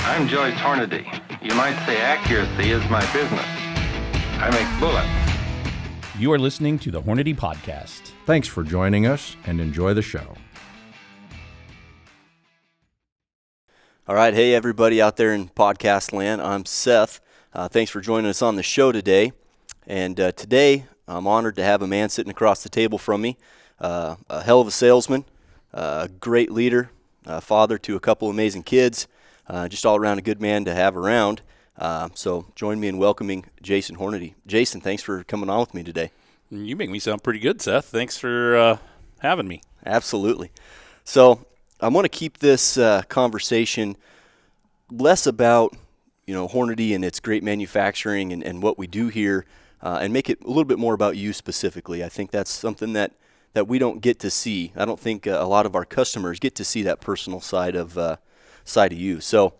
I'm Jason Hornady. You might say accuracy is my business. I make bullets. You are listening to the Hornady Podcast. Thanks for joining us and enjoy the show. All right, hey everybody out there in podcast land, I'm Seth. Thanks for joining us on the show today. And today I'm honored to have a man sitting across the table from me, a hell of a salesman, a great leader, a father to a couple amazing kids, just all around a good man to have around. So join me in welcoming Jason Hornady. Jason, thanks for coming on with me today. You make me sound pretty good, Seth. Thanks for having me. Absolutely. So I want to keep this conversation less about, Hornady and its great manufacturing and what we do here, and make it a little bit more about you specifically. I think that's something that we don't get to see. I don't think a lot of our customers get to see that personal side of you. So,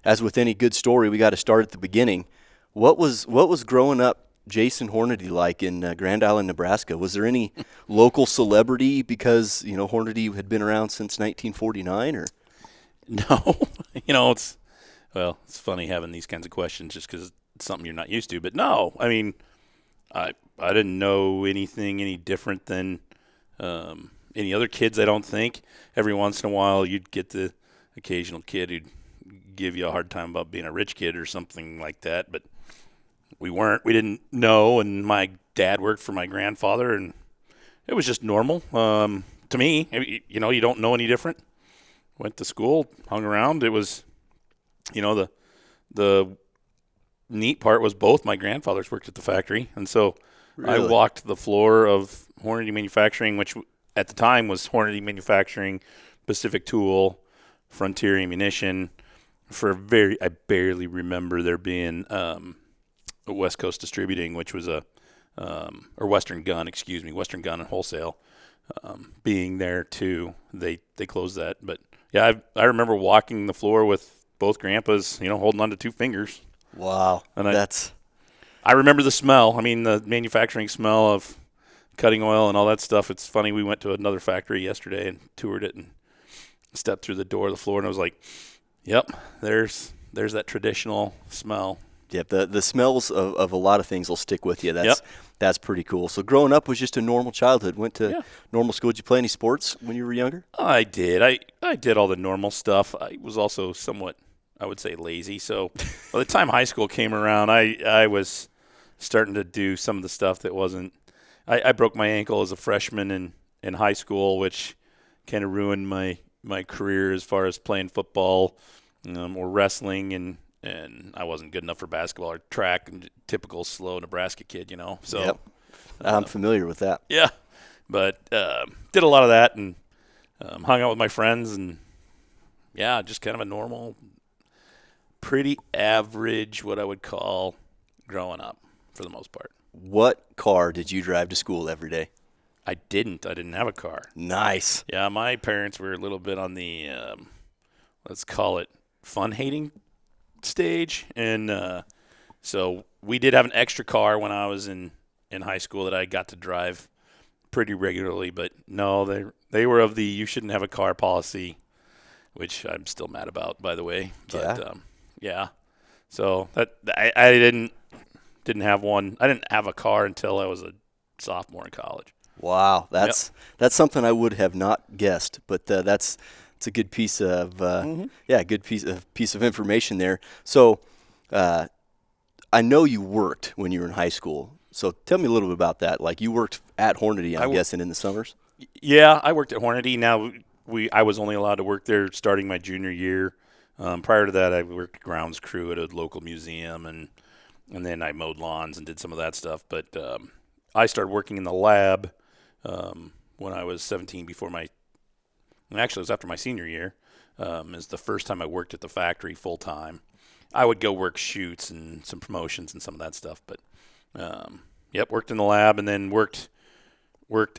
as with any good story, we got to start at the beginning. What was growing up Jason Hornady like in Grand Island, Nebraska? Was there any local celebrity because Hornady had been around since 1949, or? No, it's funny having these kinds of questions just because it's something you're not used to. But no, I mean, I didn't know anything any different than any other kids. I don't think. Every once in a while, you'd get the occasional kid who'd give you a hard time about being a rich kid or something like that, but we didn't know, and my dad worked for my grandfather, and it was just normal. To me, you don't know any different. Went to school, hung around. It was, the neat part was both my grandfathers worked at the factory, and so really? I walked the floor of Hornady Manufacturing, which at the time was Hornady Manufacturing, Pacific Tool, Frontier Ammunition. I barely remember there being West Coast Distributing, which was or Western Gun and Wholesale, being there too. They closed that, but yeah, I remember walking the floor with both grandpas, holding on to two fingers. Wow, and I remember the smell. I mean, the manufacturing smell of cutting oil and all that stuff. It's funny. We went to another factory yesterday and toured it and stepped through the door of the floor, and I was like, "Yep, there's that traditional smell." Yep, the smells of a lot of things will stick with you. Yep. That's pretty cool. So growing up was just a normal childhood. Went to normal school. Did you play any sports when you were younger? I did. I did all the normal stuff. I was also somewhat, I would say, lazy. So by the time high school came around, I was starting to do some of the stuff that wasn't. I broke my ankle as a freshman in high school, which kind of ruined my career as far as playing football or wrestling, and I wasn't good enough for basketball or track, and typical slow Nebraska kid, So yep. I'm familiar with that. Yeah, but did a lot of that and hung out with my friends, and yeah, just kind of a normal, pretty average, what I would call growing up for the most part. What car did you drive to school every day? I didn't have a car. Nice. Yeah, my parents were a little bit on the, let's call it fun-hating stage. And so we did have an extra car when I was in high school that I got to drive pretty regularly. But no, they were of the you shouldn't have a car policy, which I'm still mad about, by the way. But, yeah. So I didn't have one. I didn't have a car until I was a sophomore in college. Wow, that's something I would have not guessed, but it's a good piece of good piece of information there. So, I know you worked when you were in high school. So tell me a little bit about that. Like you worked at Hornady, I'm guessing, in the summers. Yeah, I worked at Hornady. Now I was only allowed to work there starting my junior year. Prior to that, I worked grounds crew at a local museum, and then I mowed lawns and did some of that stuff. But I started working in the lab when I was 17 actually it was after my senior year, is the first time I worked at the factory full time. I would go work shoots and some promotions and some of that stuff, but worked in the lab and then worked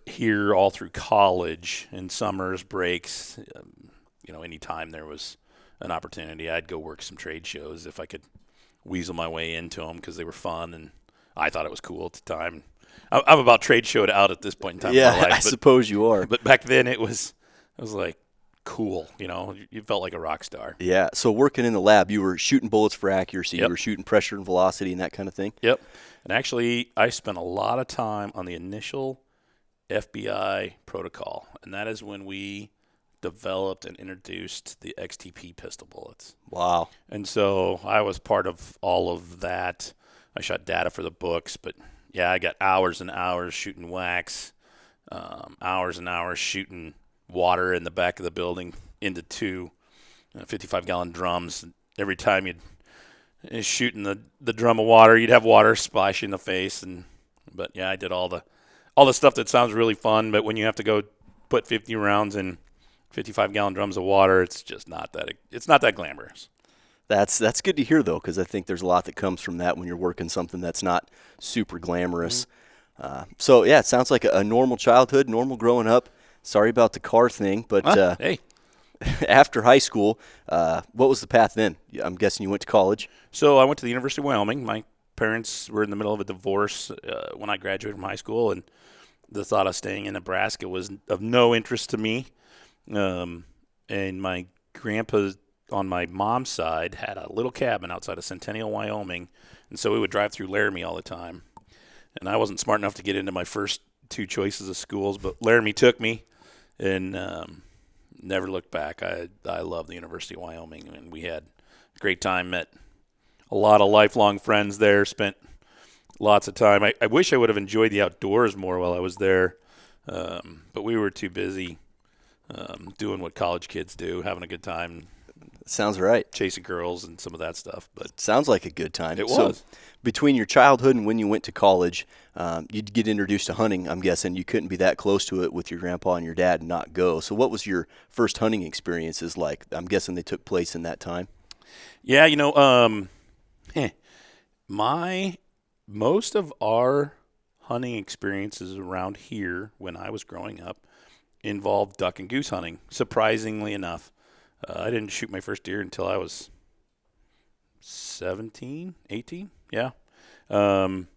here all through college in summers, breaks, anytime there was an opportunity, I'd go work some trade shows if I could weasel my way into them because they were fun and I thought it was cool at the time. I'm about trade showed out at this point in time in my life. I suppose you are. But back then it was like, cool. You felt like a rock star. Yeah. So working in the lab, you were shooting bullets for accuracy. Yep. You were shooting pressure and velocity and that kind of thing. Yep. And actually, I spent a lot of time on the initial FBI protocol, and that is when we developed and introduced the XTP pistol bullets. Wow. And so I was part of all of that. I shot data for the books, but yeah, I got hours and hours shooting wax, hours and hours shooting water in the back of the building into two 55-gallon drums. Every time you'd shooting the drum of water, you'd have water splash you in the face. But yeah, I did all the stuff that sounds really fun, but when you have to go put 50 rounds in 55-gallon drums of water, it's just not that glamorous. That's good to hear, though, because I think there's a lot that comes from that when you're working something that's not super glamorous. So, yeah, it sounds like a normal childhood, normal growing up. Sorry about the car thing, but Hey. After high school, what was the path then? I'm guessing you went to college. So I went to the University of Wyoming. My parents were in the middle of a divorce when I graduated from high school, and the thought of staying in Nebraska was of no interest to me. And my grandpa on my mom's side had a little cabin outside of Centennial, Wyoming, and so we would drive through Laramie all the time. And I wasn't smart enough to get into my first two choices of schools, but Laramie took me, and never looked back. I love the University of Wyoming, and we had a great time, met a lot of lifelong friends there, spent lots of time. I wish I would have enjoyed the outdoors more while I was there, but we were too busy doing what college kids do, having a good time. Sounds right. Chasing girls and some of that stuff. But sounds like a good time. It so, was. Between your childhood and when you went to college, you'd get introduced to hunting, I'm guessing. You couldn't be that close to it with your grandpa and your dad and not go. So what was your first hunting experiences like? I'm guessing they took place in that time. Yeah, most of our hunting experiences around here when I was growing up involved duck and goose hunting, surprisingly enough. I didn't shoot my first deer until I was 17, 18. Yeah. Some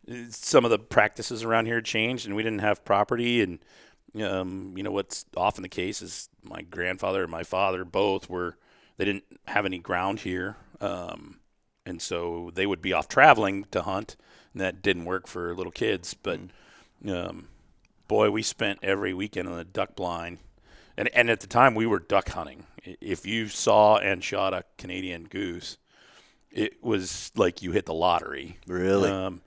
of the practices around here changed, and we didn't have property. And, what's often the case is my grandfather and my father both they didn't have any ground here. And so they would be off traveling to hunt, and that didn't work for little kids. But, boy, we spent every weekend on the duck blind. And at the time, we were duck hunting. If you saw and shot a Canadian goose, it was like you hit the lottery. Really?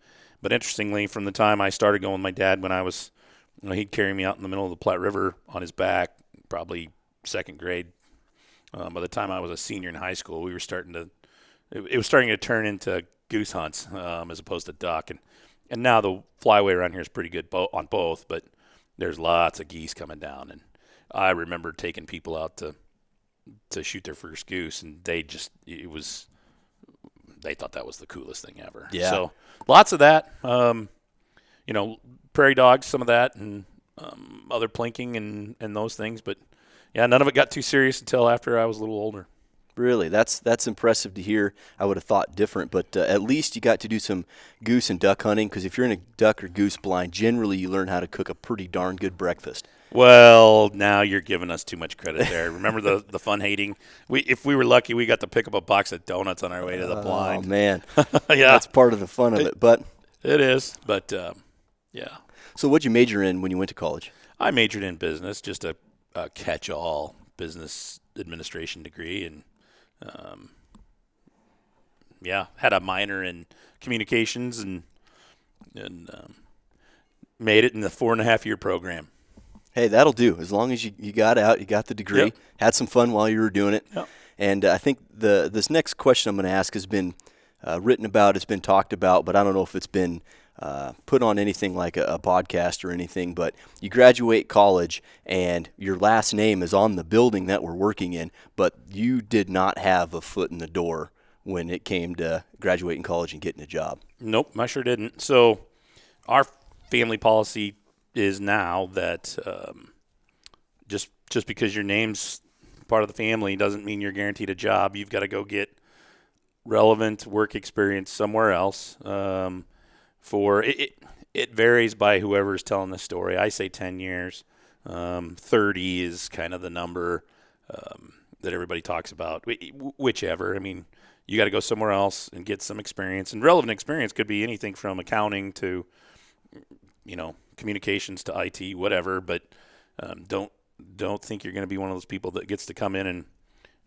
But interestingly, from the time I started going with my dad when I was, he'd carry me out in the middle of the Platte River on his back, probably second grade. By the time I was a senior in high school, we were it was starting to turn into goose hunts as opposed to duck. And now the flyway around here is pretty good on both, but there's lots of geese coming down. And I remember taking people out to shoot their first goose, and they thought that was the coolest thing ever. Yeah. So lots of that. Prairie dogs, some of that, and other plinking and those things. But yeah, none of it got too serious until after I was a little older. Really, that's impressive to hear. I would have thought different, but at least you got to do some goose and duck hunting, because if you're in a duck or goose blind, generally you learn how to cook a pretty darn good breakfast. Well, now you're giving us too much credit there. Remember the fun hating? If we were lucky, we got to pick up a box of donuts on our way to the blind. Oh, man. Yeah. That's part of the fun of it. But it is. But, yeah. So what'd you major in when you went to college? I majored in business, just a catch-all business administration degree. And, had a minor in communications and made it in the 4.5-year program. Hey, that'll do. As long as you got out, you got the degree, Yep. had some fun while you were doing it. Yep. And I think this next question I'm going to ask has been written about, it's been talked about, but I don't know if it's been put on anything like a podcast or anything. But you graduate college, and your last name is on the building that we're working in, but you did not have a foot in the door when it came to graduating college and getting a job. Nope, I sure didn't. So our family policy is now that just because your name's part of the family doesn't mean you're guaranteed a job. You've got to go get relevant work experience somewhere else. For it varies by whoever's telling the story. I say 10 years. 30 is kind of the number that everybody talks about. Whichever. I mean, you got to go somewhere else and get some experience. And relevant experience could be anything from accounting to, communications to IT, whatever. But don't think you're going to be one of those people that gets to come in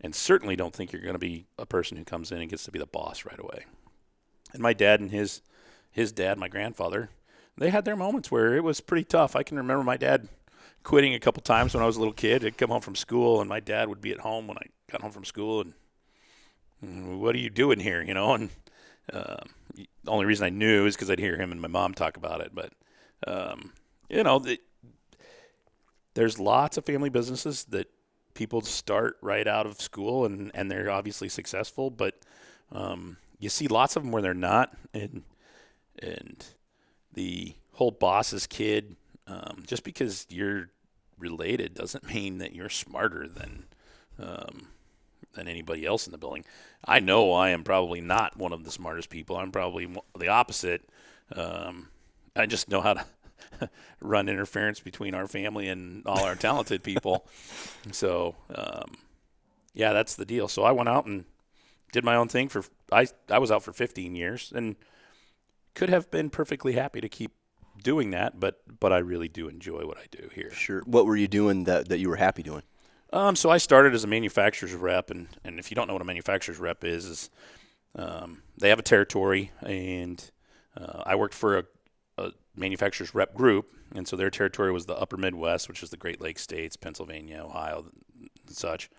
and certainly don't think you're going to be a person who comes in and gets to be the boss right away. And my dad and his dad, my grandfather, they had their moments where it was pretty tough. I can remember my dad quitting a couple times when I was a little kid. I'd come home from school, and my dad would be at home when I got home from school, and what are you doing here, And the only reason I knew is because I'd hear him and my mom talk about it. But, there's lots of family businesses that people start right out of school, and they're obviously successful, but you see lots of them where they're not, and the whole boss's kid, just because you're related doesn't mean that you're smarter than anybody else in the building. I know I am probably not one of the smartest people. I'm probably the opposite. I just know how to run interference between our family and all our talented people. So, that's the deal. So I went out and did my own thing I was out for 15 years and could have been perfectly happy to keep doing that, but I really do enjoy what I do here. Sure. What were you doing that you were happy doing? So I started as a manufacturer's rep, and if you don't know what a manufacturer's rep is they have a territory, and I worked for a manufacturer's rep group, and so their territory was the upper Midwest, which is the Great Lakes states, Pennsylvania, Ohio, and such.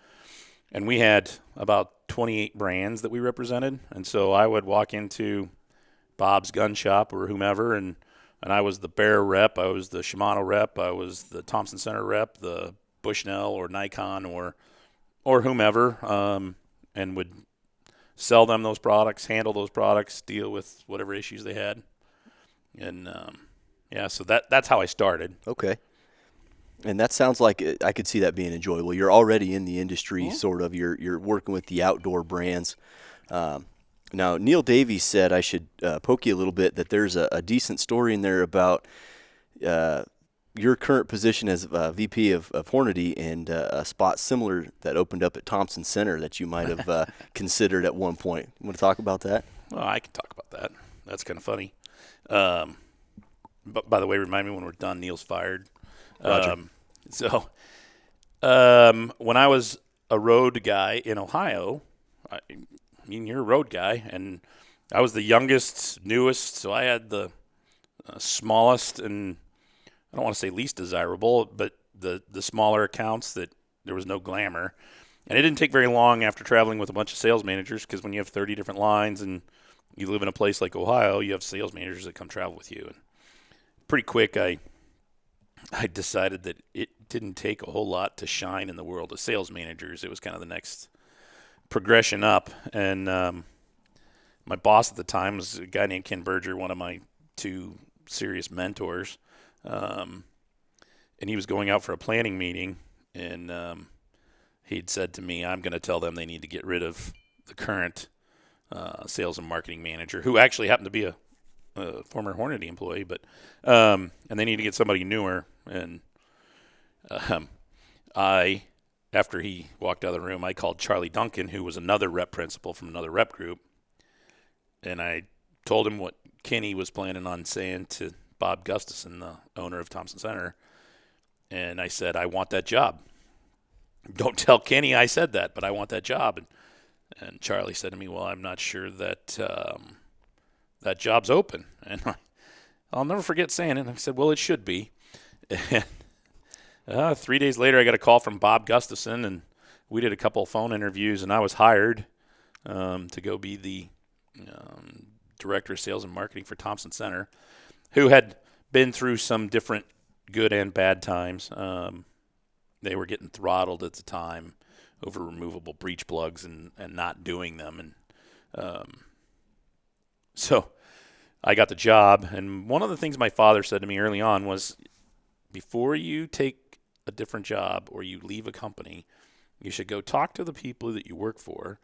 And we had about 28 brands that we represented, and so I would walk into Bob's gun shop or whomever, and I was the Bear rep, I was the Shimano rep, I was the Thompson Center rep, the Bushnell or Nikon or whomever, and would sell them those products, handle those products, deal with whatever issues they had. And, so that's how I started. Okay. And that sounds like I could see that being enjoyable. You're already in the industry, sort of. You're working with the outdoor brands. Now, Neil Davies said I should poke you a little bit, that there's a decent story in there about your current position as VP of Hornady and a spot similar that opened up at Thompson Center that you might have considered at one point. You want to talk about that? Well, I can talk about that. That's kind of funny. But by the way, remind me when we're done, Neil's fired. Roger. When I was a road guy in Ohio, you're a road guy, and I was the youngest, newest, so I had the smallest and I don't want to say least desirable, but the smaller accounts that there was no glamour. And it didn't take very long after traveling with a bunch of sales managers, because when you have 30 different lines and you live in a place like Ohio, you have sales managers that come travel with you. And pretty quick, I decided that it didn't take a whole lot to shine in the world of sales managers. It was kind of the next progression up. And my boss at the time was a guy named Ken Berger, one of my two serious mentors. And he was going out for a planning meeting, and he'd said to me, I'm going to tell them they need to get rid of the current sales and marketing manager, who actually happened to be a former Hornady employee, but and they need to get somebody newer. And after he walked out of the room, I called Charlie Duncan, who was another rep principal from another rep group, and I told him what Kenny was planning on saying to Bob Gustafson, the owner of Thompson Center, and I said, I want that job. Don't tell Kenny I said that, but I want that job. And Charlie said to me, well, I'm not sure that that job's open. And I'll never forget saying it. I said, well, it should be. And 3 days later, I got a call from Bob Gustafson, and we did a couple of phone interviews, and I was hired to go be the director of sales and marketing for Thompson Center, who had been through some different good and bad times. They were getting throttled at the time over removable breech plugs and not doing them. And so I got the job. And one of the things my father said to me early on was, before you take a different job or you leave a company, you should go talk to the people that you work for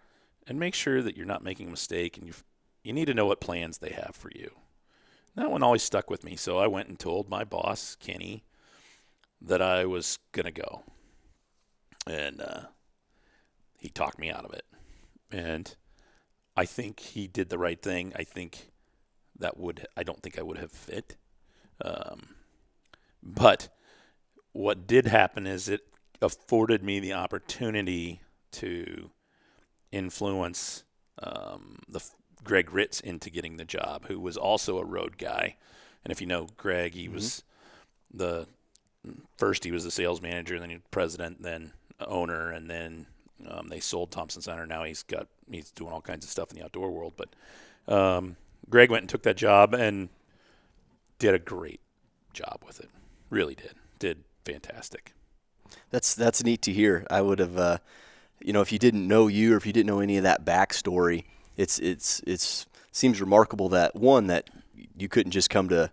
and make sure that you're not making a mistake, and you need to know what plans they have for you. That one always stuck with me. So I went and told my boss, Kenny, that I was going to go. And he talked me out of it. And I think he did the right thing. I don't think I would have fit. But what did happen is it afforded me the opportunity to influence Greg Ritz into getting the job, who was also a road guy. And if you know Greg, he was he was the sales manager, then he was president, then owner, and then they sold Thompson Center. Now he's doing all kinds of stuff in the outdoor world. But Greg went and took that job and did a great job with it. Really did fantastic. That's neat to hear. I would have, if you didn't know you or if you didn't know any of that backstory, it seems remarkable that you couldn't just come to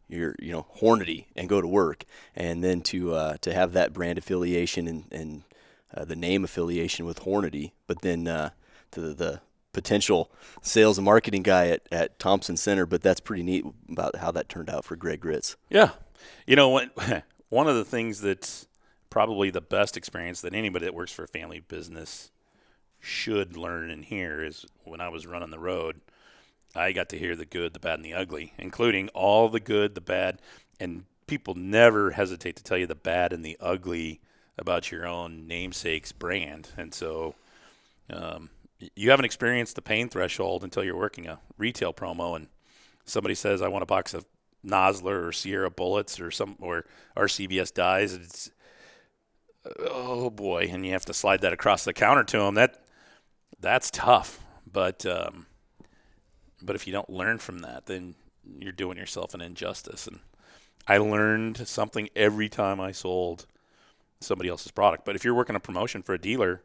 your Hornady and go to work, and then to have that brand affiliation and the name affiliation with Hornady, but then to the potential sales and marketing guy at Thompson Center. But that's pretty neat about how that turned out for Greg Ritz. Yeah. One of the things that's probably the best experience that anybody that works for a family business should learn and hear is when I was running the road, I got to hear the good, the bad, and the ugly, including all the good, the bad, and people never hesitate to tell you the bad and the ugly about your own namesake's brand. And so you haven't experienced the pain threshold until you're working a retail promo and somebody says, I want a box of Nosler or Sierra bullets or RCBS dies. It's, oh boy, and you have to slide that across the counter to them. That's tough. But if you don't learn from that, then you're doing yourself an injustice. And I learned something every time I sold somebody else's product. But if you're working a promotion for a dealer,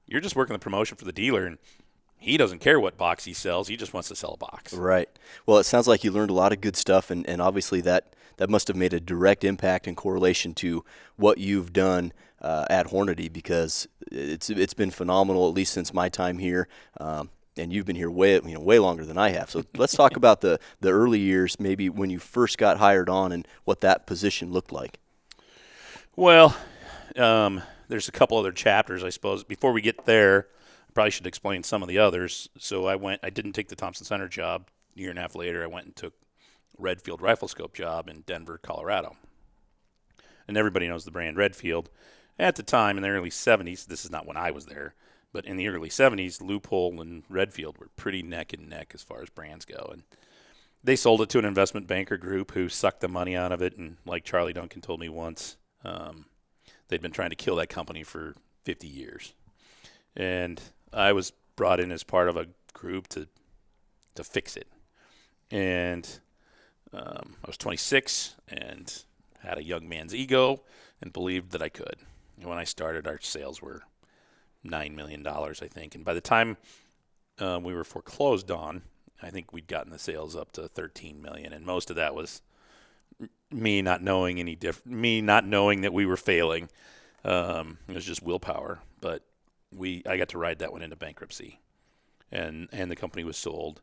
you're just working the promotion for the dealer, and he doesn't care what box he sells. He just wants to sell a box. Right. Well, it sounds like you learned a lot of good stuff, and obviously that must have made a direct impact and correlation to what you've done at Hornady, because it's been phenomenal, at least since my time here. And you've been here way longer than I have. So let's talk about the early years, maybe when you first got hired on and what that position looked like. Well, there's a couple other chapters, I suppose. Before we get there, I probably should explain some of the others. So I didn't take the Thompson Center job. A year and a half later, I went and took Redfield Rifle Scope job in Denver, Colorado. And everybody knows the brand Redfield. At the time, in the early 70s, this is not when I was there, but in the early 70s, Loophole and Redfield were pretty neck and neck as far as brands go. And they sold it to an investment banker group who sucked the money out of it. And like Charlie Duncan told me once, they'd been trying to kill that company for 50 years. And I was brought in as part of a group to fix it. And I was 26 and had a young man's ego and believed that I could. And when I started, our sales were $9 million, I think. And by the time we were foreclosed on, I think we'd gotten the sales up to $13 million. And most of that was me not knowing that we were failing. It was just willpower. But I got to ride that one into bankruptcy. And the company was sold.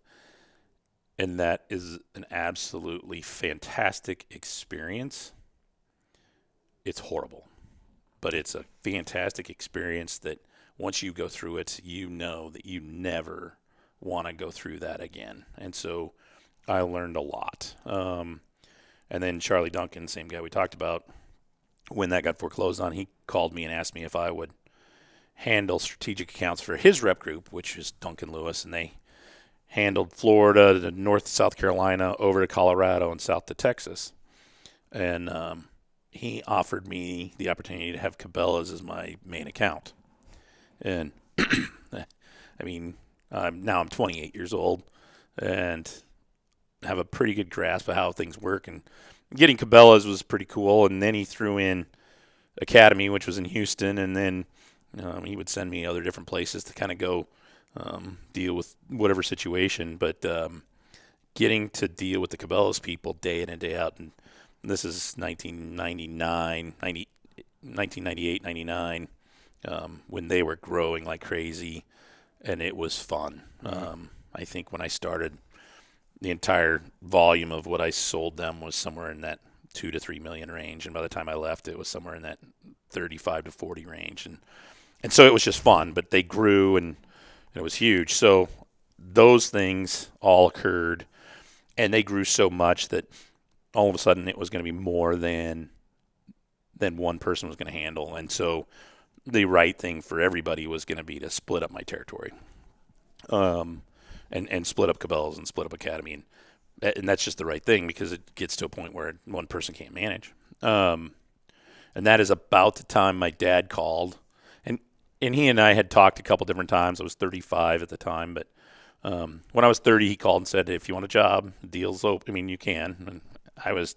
And that is an absolutely fantastic experience. It's horrible. But it's a fantastic experience that once you go through it, you know that you never want to go through that again. And so I learned a lot. And then Charlie Duncan, same guy we talked about, when that got foreclosed on, he called me and asked me if I would handle strategic accounts for his rep group, which is Duncan Lewis, and they handled Florida to North South Carolina over to Colorado and south to Texas. And he offered me the opportunity to have Cabela's as my main account. And I mean, now I'm 28 years old and have a pretty good grasp of how things work. And getting Cabela's was pretty cool. And then he threw in Academy, which was in Houston. And then he would send me other different places to kind of go deal with whatever situation. But getting to deal with the Cabela's people day in and day out, and this is 1998, 99, when they were growing like crazy, and it was fun. I think when I started, the entire volume of what I sold them was somewhere in that 2 to 3 million range, and by the time I left, it was somewhere in that 35 to 40 range, and so it was just fun. But they grew, and it was huge. So those things all occurred, and they grew so much that all of a sudden it was going to be more than one person was going to handle, and so the right thing for everybody was going to be to split up my territory, and split up Cabela's and split up Academy, and that's just the right thing because it gets to a point where one person can't manage. And that is about the time my dad called, and he and I had talked a couple different times. I was 35 at the time, but when I was 30, he called and said, "If you want a job, the deal's open. I mean, you can." And I was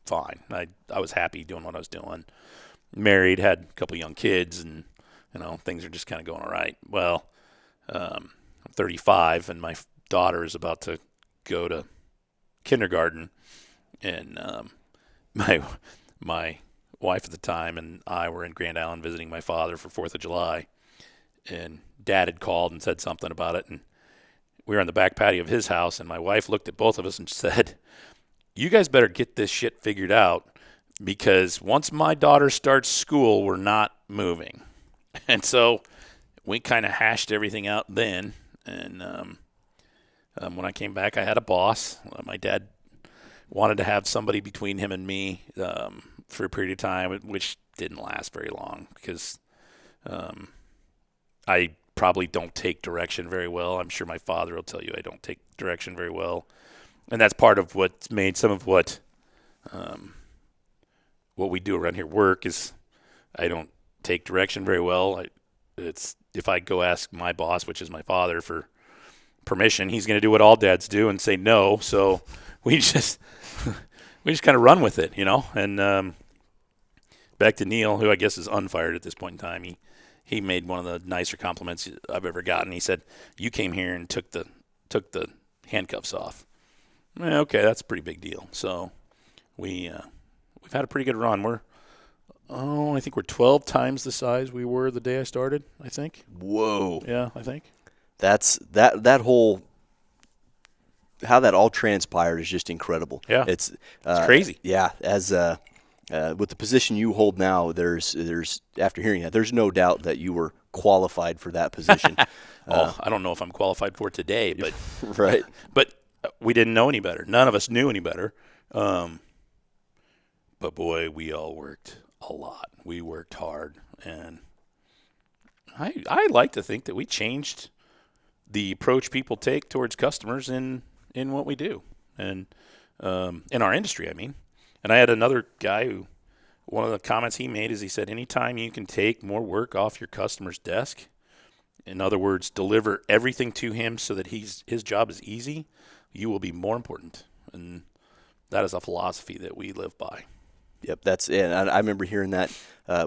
fine. I was happy doing what I was doing. Married, had a couple young kids, and things are just kind of going all right. Well, I'm 35, and my daughter is about to go to kindergarten, and my wife at the time and I were in Grand Island visiting my father for 4th of July, and Dad had called and said something about it, and we were on the back patio of his house, and my wife looked at both of us and said, "You guys better get this shit figured out, because once my daughter starts school, we're not moving." And so we kind of hashed everything out then, and when I came back, I had a boss. My dad wanted to have somebody between him and me for a period of time, which didn't last very long because I probably don't take direction very well. I'm sure my father will tell you I don't take direction very well. And that's part of what's made some of what we do around here work is I don't take direction very well. It's if I go ask my boss, which is my father, for permission, he's going to do what all dads do and say no. So we just kind of run with it, And back to Neil, who I guess is unfired at this point in time. He made one of the nicer compliments I've ever gotten. He said, "You came here and took the handcuffs off." Okay, that's a pretty big deal. So we've had a pretty good run. I think we're 12 times the size we were the day I started, I think. Whoa. Yeah, I think. That's that whole how that all transpired is just incredible. Yeah. It's crazy. Yeah, as with the position you hold now, there's after hearing that, there's no doubt that you were qualified for that position. I don't know if I'm qualified for it today, but right. But we didn't know any better. None of us knew any better. But boy, we all worked a lot. We worked hard, and I like to think that we changed the approach people take towards customers in what we do, and in our industry, I mean. And I had another guy who, one of the comments he made is he said, anytime you can take more work off your customer's desk, in other words, deliver everything to him so that his job is easy, you will be more important. And that is a philosophy that we live by. Yep, that's it. And I remember hearing that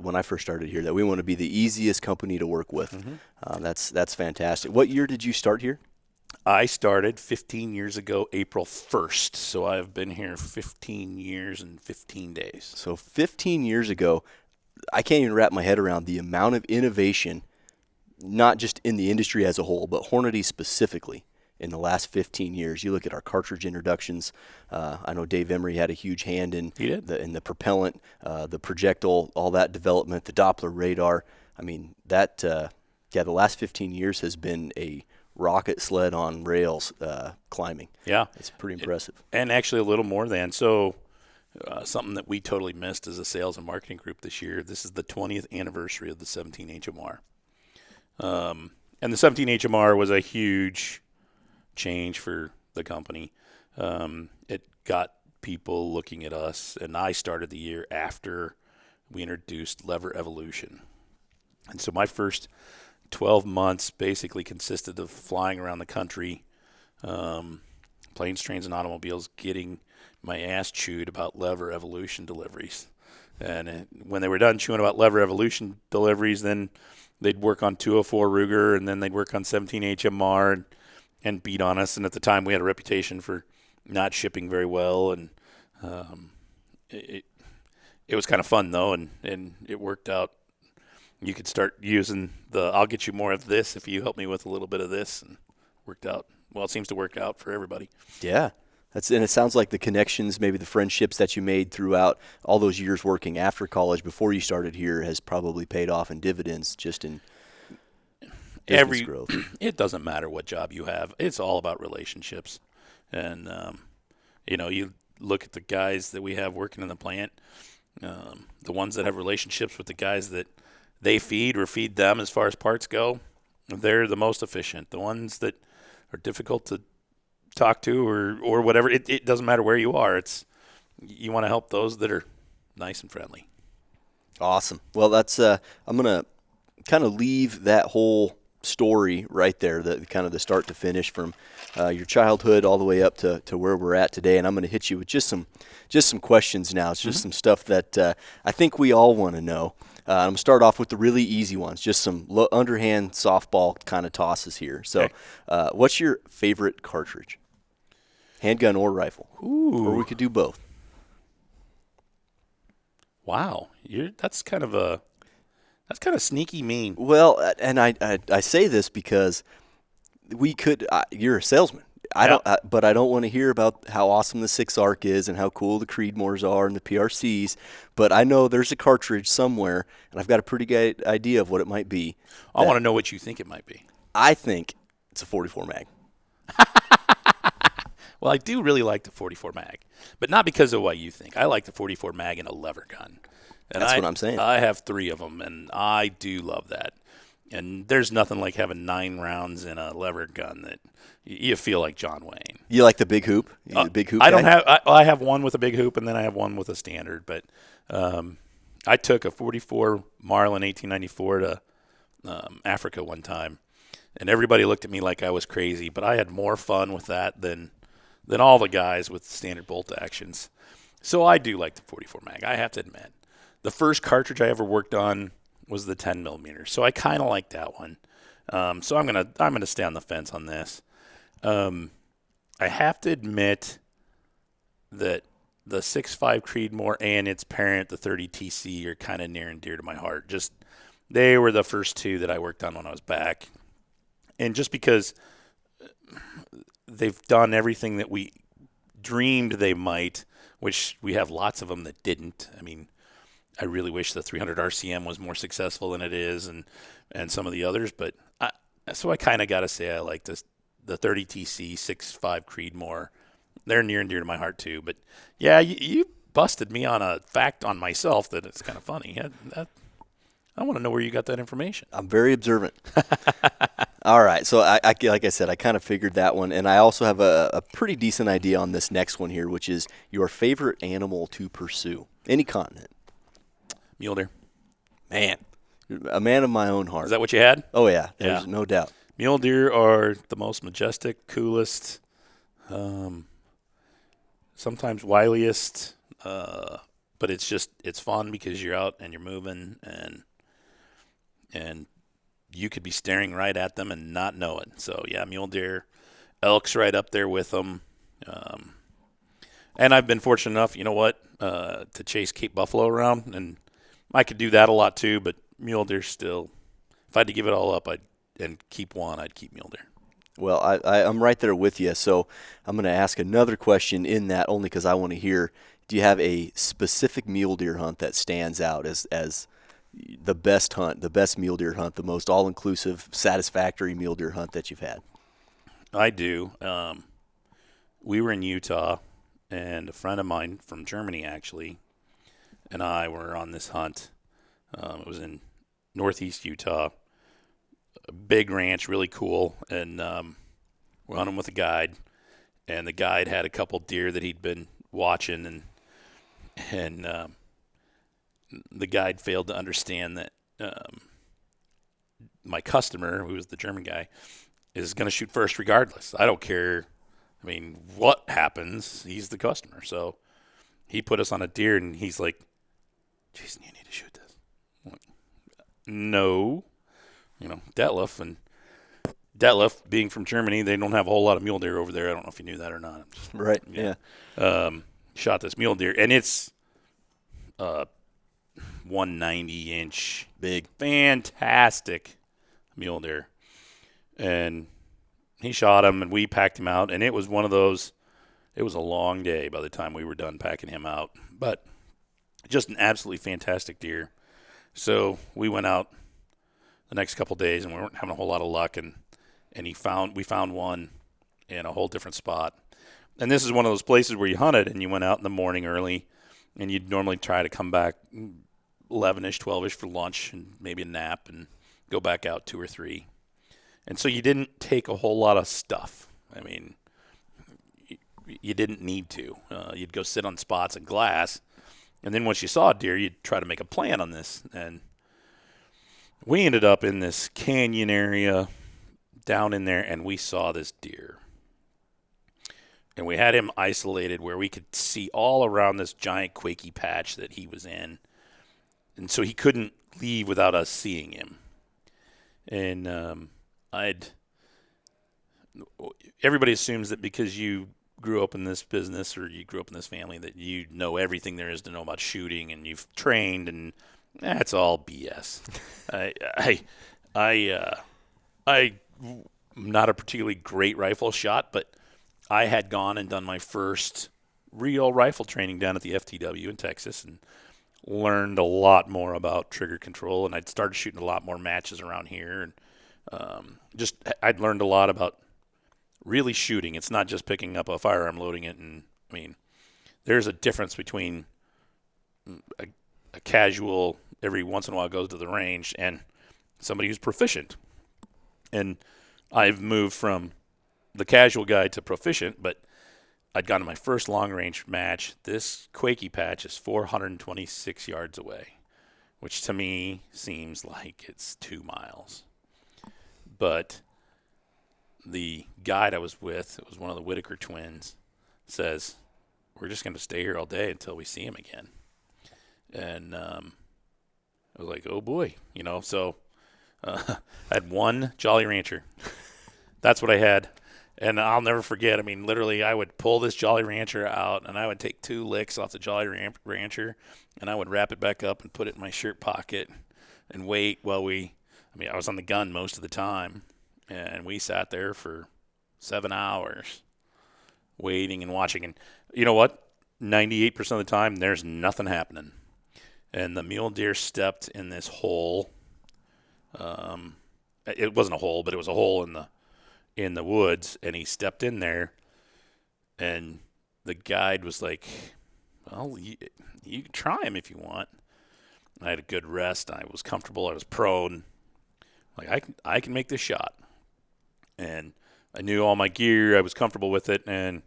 when I first started here, that we want to be the easiest company to work with. Mm-hmm. That's fantastic. What year did you start here? I started 15 years ago, April 1st. So I've been here 15 years and 15 days. So 15 years ago, I can't even wrap my head around the amount of innovation, not just in the industry as a whole, but Hornady specifically in the last 15 years. You look at our cartridge introductions. I know Dave Emery had a huge hand in the propellant, the projectile, all that development, the Doppler radar. I mean, the last 15 years has been a rocket sled on rails climbing. Yeah. It's pretty impressive. And actually a little more than. So something that we totally missed as a sales and marketing group this year, this is the 20th anniversary of the 17 HMR. And the 17 HMR was a huge change for the company. It got people looking at us, and I started the year after we introduced lever evolution. And so my first 12 months basically consisted of flying around the country, planes, trains, and automobiles, getting my ass chewed about lever evolution deliveries. And when they were done chewing about lever evolution deliveries, then they'd work on 204 Ruger, and then they'd work on 17 HMR and beat on us. And at the time, we had a reputation for not shipping very well, and it was kind of fun though, and it worked out. You could start using I'll get you more of this if you help me with a little bit of this, and worked out. Well, it seems to work out for everybody. Yeah, And it sounds like the connections, maybe the friendships that you made throughout all those years working after college before you started here has probably paid off in dividends just in business growth. It doesn't matter what job you have. It's all about relationships. And, you look at the guys that we have working in the plant, the ones that have relationships with the guys that they feed or feed them as far as parts go, they're the most efficient. The ones that are difficult to talk to or whatever, it doesn't matter where you are. You want to help those that are nice and friendly. Awesome. Well, that's I'm going to kind of leave that whole story right there, the kind of the start to finish from your childhood all the way up to where we're at today, and I'm going to hit you with just some questions now. It's just some stuff that I think we all want to know. I'm going to start off with the really easy ones, just some underhand softball kind of tosses here. So what's your favorite cartridge? Handgun or rifle? Ooh. Or we could do both. Wow. That's kind of sneaky mean. Well, and I say this because we could. You're a salesman. But I don't want to hear about how awesome the 6-ARC is and how cool the Creedmoors are and the PRCs. But I know there's a cartridge somewhere, and I've got a pretty good idea of what it might be. I want to know what you think it might be. I think it's a 44 mag. Well, I do really like the 44 mag, but not because of what you think. I like the 44 mag in a lever gun. And That's what I'm saying. I have 3 of them, and I do love that. And there's nothing like having 9 rounds in a lever gun that you feel like John Wayne. You like the big hoop? The big hoop I guy? don't have. I have one with a big hoop, and then I have one with a standard. But I took a 44 Marlin 1894 to Africa one time, and everybody looked at me like I was crazy. But I had more fun with that than all the guys with standard bolt actions. So I do like the 44 mag. I have to admit. The first cartridge I ever worked on was the 10 millimeter, so I kind of like that one. So I'm gonna stay on the fence on this. I have to admit that the 6.5 Creedmoor and its parent, the 30 TC, are kind of near and dear to my heart. Just they were the first 2 that I worked on when I was back, and just because they've done everything that we dreamed they might, which we have lots of them that didn't. I mean, I really wish the 300 RCM was more successful than it is, and some of the others. But I kind of got to say I like the 30 TC 6.5 Creedmoor. They're near and dear to my heart too. But yeah, you busted me on a fact on myself that it's kind of funny. I want to know where you got that information. I'm very observant. All right, so I like I said, I kind of figured that one, and I also have a pretty decent idea on this next one here, which is your favorite animal to pursue, any continent. Mule deer. Man, a man of my own heart. Is that what you had? Oh, yeah. There's no doubt. Mule deer are the most majestic, coolest, sometimes wiliest, but it's fun because you're out and you're moving and you could be staring right at them and not know it. So, yeah, mule deer. Elk's right up there with them. And I've been fortunate enough, to chase Cape buffalo around, and I could do that a lot too, but mule deer still, if I had to give it all up and keep one, I'd keep mule deer. Well, I'm right there with you, so I'm going to ask another question in that only because I want to hear, do you have a specific mule deer hunt that stands out as the best hunt, the best mule deer hunt, the most all-inclusive, satisfactory mule deer hunt that you've had? I do. We were in Utah, and a friend of mine from Germany, actually, and I were on this hunt. It was in northeast Utah, a big ranch, really cool, and we're on them with a guide, and the guide had a couple deer that he'd been watching, and the guide failed to understand that my customer, who was the German guy, is going to shoot first regardless. I don't care. I mean, what happens? He's the customer. So he put us on a deer, and he's like, Jason, you need to shoot this. I'm like, no. Detlef, being from Germany, they don't have a whole lot of mule deer over there. I don't know if you knew that or not. Right, yeah. Shot this mule deer, and it's 190-inch. Big. Fantastic mule deer. And he shot him, and we packed him out, and it was one of those it was a long day by the time we were done packing him out. But just an absolutely fantastic deer. So we went out the next couple days, and we weren't having a whole lot of luck, and we found one in a whole different spot. And this is one of those places where you hunted, and you went out in the morning early, and you'd normally try to come back 11-ish, 12-ish for lunch and maybe a nap and go back out 2 or 3. And so you didn't take a whole lot of stuff. I mean, you didn't need to. You'd go sit on spots and glass, and then once you saw a deer, you'd try to make a plan on this. And we ended up in this canyon area down in there, and we saw this deer. And we had him isolated where we could see all around this giant quaky patch that he was in. And so he couldn't leave without us seeing him. And everybody assumes that because you grew up in this business or you grew up in this family that you know everything there is to know about shooting and you've trained, and that's all BS. I'm not a particularly great rifle shot, but I had gone and done my first real rifle training down at the FTW in Texas and learned a lot more about trigger control, and I'd started shooting a lot more matches around here, and I'd learned a lot about really shooting. It's not just picking up a firearm, loading it, and I mean, there's a difference between a casual every once in a while goes to the range and somebody who's proficient. And I've moved from the casual guy to proficient, but I'd gone to my first long-range match. This quaky patch is 426 yards away, which to me seems like it's 2 miles. But the guide I was with, it was one of the Whitaker twins, says, we're just going to stay here all day until we see him again. And I was like, oh, boy. So I had one Jolly Rancher. That's what I had. And I'll never forget. I mean, literally, I would pull this Jolly Rancher out, and I would take 2 licks off the Jolly Rancher, and I would wrap it back up and put it in my shirt pocket and wait while I was on the gun most of the time, and we sat there for 7 hours waiting and watching. And you know what? 98% of the time, there's nothing happening. And the mule deer stepped in this hole. It wasn't a hole, but it was a hole in the woods, and he stepped in there, and the guide was like, well, you can try him if you want. I had a good rest. I was comfortable. I was prone. Like, I can make this shot. And I knew all my gear. I was comfortable with it, and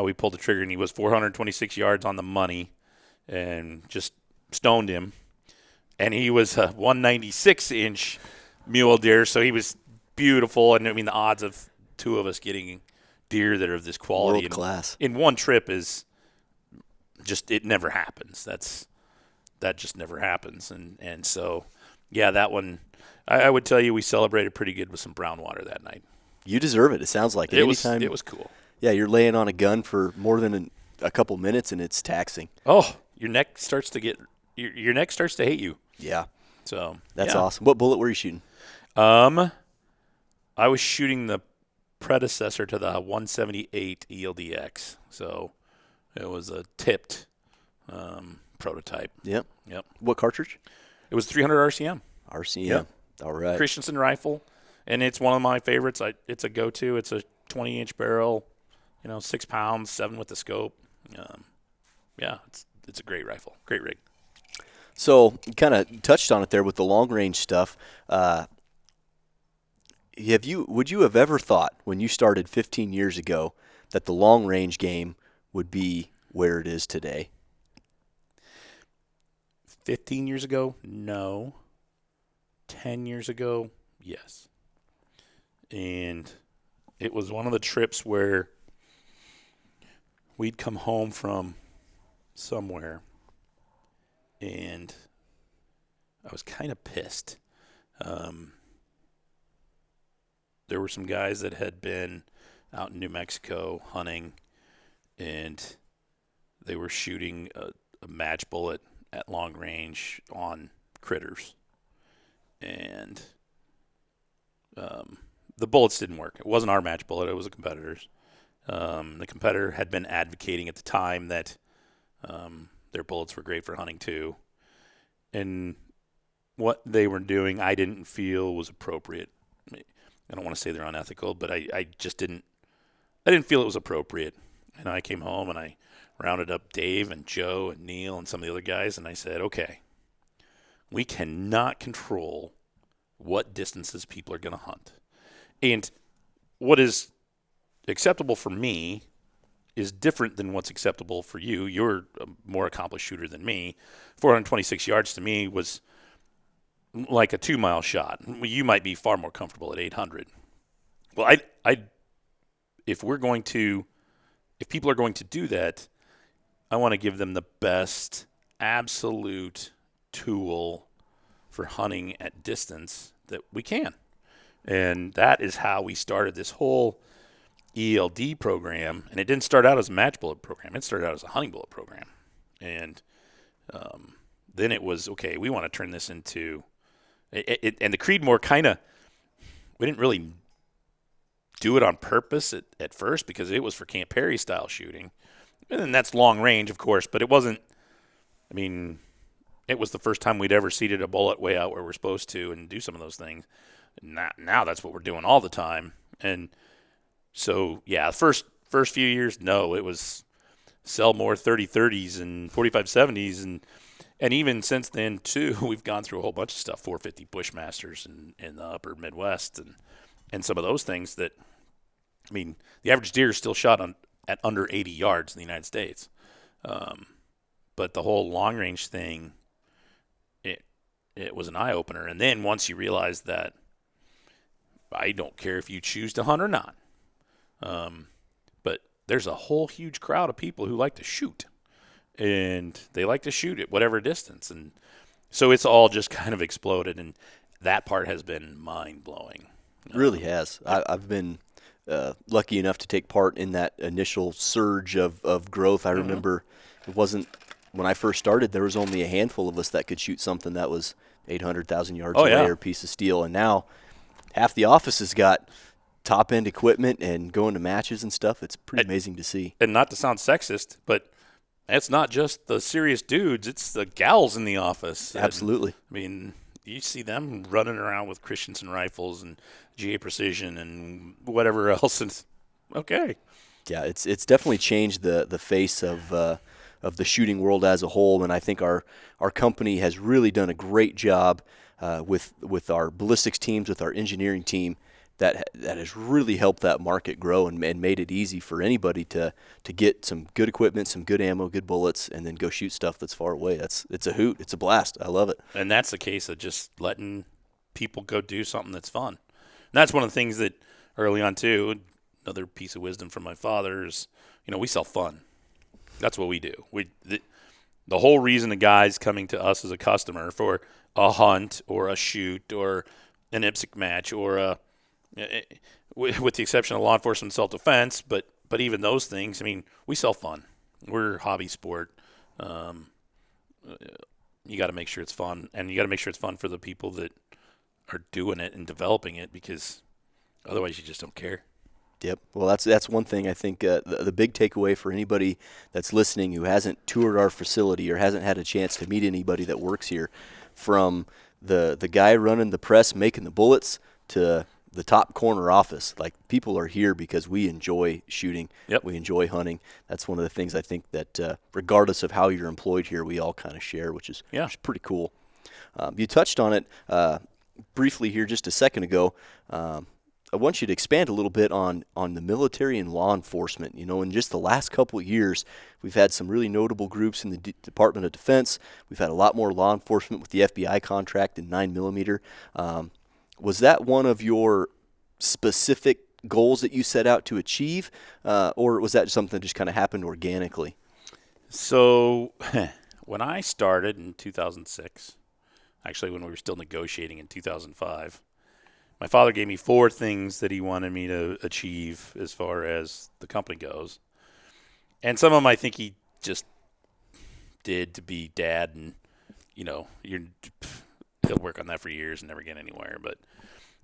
we pulled the trigger, and he was 426 yards on the money and just stoned him. And he was a 196-inch mule deer, so he was beautiful. And I mean, the odds of 2 of us getting deer that are of this quality world class in one trip is just, it never happens. That just never happens. And so, yeah, that one, I would tell you we celebrated pretty good with some brown water that night. You deserve it. It sounds like it. It was cool. Yeah, you're laying on a gun for more than a couple minutes, and it's taxing. Oh, your neck starts to your neck starts to hate you. Yeah. So that's awesome. What bullet were you shooting? I was shooting the predecessor to the 178 ELDX. So it was a tipped prototype. Yep. Yep. What cartridge? It was 300 RCM. RCM. Yep. All right. Christensen rifle, and it's one of my favorites. It's a go-to. It's a 20-inch barrel, 6 pounds, 7 with the scope. Yeah, it's a great rifle. Great rig. So you kind of touched on it there with the long-range stuff. Would you have ever thought when you started 15 years ago that the long-range game would be where it is today? 15 years ago, no. 10 years ago, yes. And it was one of the trips where we'd come home from somewhere, and I was kind of pissed. There were some guys that had been out in New Mexico hunting, and they were shooting a match bullet at long range on critters. And the bullets didn't work. It wasn't our match bullet. It was a competitor's. The competitor had been advocating at the time that their bullets were great for hunting too. And what they were doing, I didn't feel was appropriate. I don't want to say they're unethical, but I just didn't feel it was appropriate. And I came home and I rounded up Dave and Joe and Neil and some of the other guys, and I said, okay, we cannot control what distances people are going to hunt. And what is acceptable for me is different than what's acceptable for you. You're a more accomplished shooter than me. 426 yards to me was like a 2-mile shot. You might be far more comfortable at 800. Well, if people are going to do that, I want to give them the best absolute tool for hunting at distance that we can. And that is how we started this whole ELD program. And it didn't start out as a match bullet program. It started out as a hunting bullet program. And then it was, okay, we want to turn this into and the Creedmoor we didn't really do it on purpose at first because it was for Camp Perry style shooting. And then that's long range, of course, but it wasn't, it was the first time we'd ever seated a bullet way out where we're supposed to and do some of those things. Now that's what we're doing all the time. And so, yeah, first few years, no, it was sell more 30-30s and 45-70s. And even since then, too, we've gone through a whole bunch of stuff, 450 Bushmasters in the upper Midwest and some of those things that, the average deer is still shot at under 80 yards in the United States. But the whole long-range thing, it was an eye-opener. And then once you realize that I don't care if you choose to hunt or not, but there's a whole huge crowd of people who like to shoot. And they like to shoot at whatever distance. And so it's all just kind of exploded. And that part has been mind-blowing. It really has. I've been lucky enough to take part in that initial surge of growth. I remember it wasn't when I first started, there was only a handful of us that could shoot something that was 800,000 yards away or a piece of steel. And now half the office has got top-end equipment and going to matches and stuff. It's pretty amazing to see. And not to sound sexist, but it's not just the serious dudes. It's the gals in the office. Absolutely. And, you see them running around with Christensen rifles and GA Precision and whatever else. And okay. Yeah, it's definitely changed the face of the shooting world as a whole, and I think our company has really done a great job with our ballistics teams, with our engineering team, that has really helped that market grow and made it easy for anybody to get some good equipment, some good ammo, good bullets, and then go shoot stuff that's far away. It's a hoot. It's a blast. I love it. And that's the case of just letting people go do something that's fun. And that's one of the things that early on, too, another piece of wisdom from my father is, we sell fun. That's what we do. The whole reason a guy's coming to us as a customer for a hunt or a shoot or an IPSC match or with the exception of law enforcement self-defense, but even those things, we sell fun. We're a hobby sport. You got to make sure it's fun, and you got to make sure it's fun for the people that are doing it and developing it, because otherwise you just don't care. Yep. Well, that's one thing I think the big takeaway for anybody that's listening who hasn't toured our facility or hasn't had a chance to meet anybody that works here, from the guy running the press making the bullets to the top corner office. Like, people are here because we enjoy shooting. Yep. We enjoy hunting. That's one of the things I think that regardless of how you're employed here, we all kind of share, which is pretty cool. You touched on it briefly here just a second ago. I want you to expand a little bit on the military and law enforcement. In just the last couple of years, we've had some really notable groups in the Department of Defense. We've had a lot more law enforcement with the FBI contract in 9mm. Was that one of your specific goals that you set out to achieve, or was that something that just kind of happened organically? So when I started in 2006, actually when we were still negotiating in 2005, my father gave me 4 things that he wanted me to achieve as far as the company goes. And some of them I think he just did to be dad, and, he'll work on that for years and never get anywhere. But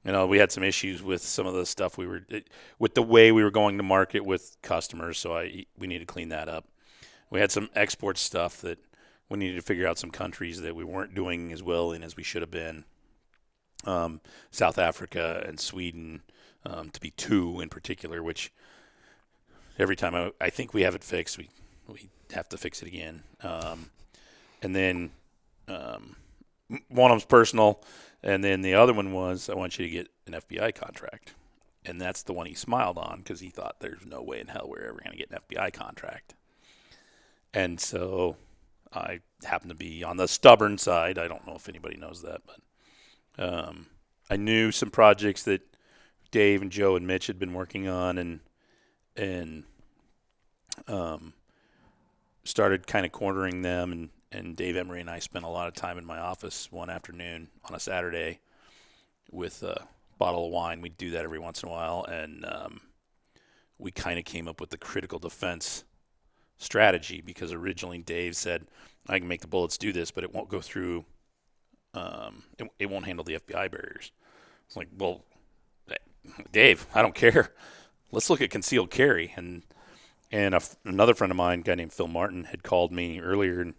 we had some issues with some of the stuff with the way we were going to market with customers, so we needed to clean that up. We had some export stuff that we needed to figure out, some countries that we weren't doing as well in as we should have been. South Africa and Sweden, to be two in particular, which every time I think we have it fixed, we have to fix it again. And then one of them's personal, and then the other one was, I want you to get an FBI contract. And that's the one he smiled on because he thought there's no way in hell we're ever going to get an FBI contract. And so I happen to be on the stubborn side. I don't know if anybody knows that, but I knew some projects that Dave and Joe and Mitch had been working on, and started kind of cornering them. And Dave Emery and I spent a lot of time in my office one afternoon on a Saturday with a bottle of wine. We'd do that every once in a while, and we kind of came up with the critical defense strategy, because originally Dave said, I can make the bullets do this, but it won't go through, it won't handle the FBI barriers. It's like, well, Dave, I don't care. Let's look at concealed carry. And another friend of mine, a guy named Phil Martin, had called me earlier, and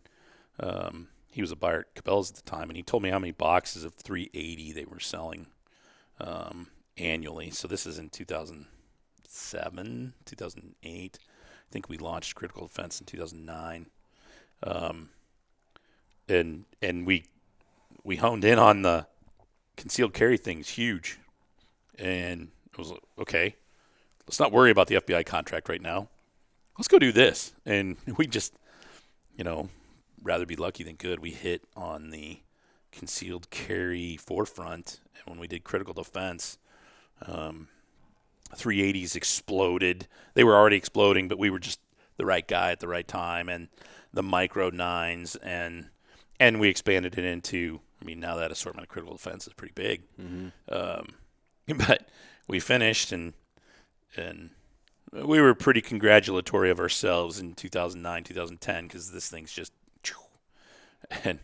he was a buyer at Cabela's at the time, and he told me how many boxes of 380 they were selling annually. So this is in 2007, 2008. I think we launched Critical Defense in 2009. And we honed in on the concealed carry thing's huge. And it was, okay, let's not worry about the FBI contract right now. Let's go do this. And we just, rather be lucky than good. We hit on the concealed carry forefront. And when we did critical defense, 380s exploded. They were already exploding, but we were just the right guy at the right time. And the micro 9s, and we expanded it into, now that assortment of critical defense is pretty big. Mm-hmm. But we finished, and we were pretty congratulatory of ourselves in 2009, 2010, because this thing's just, and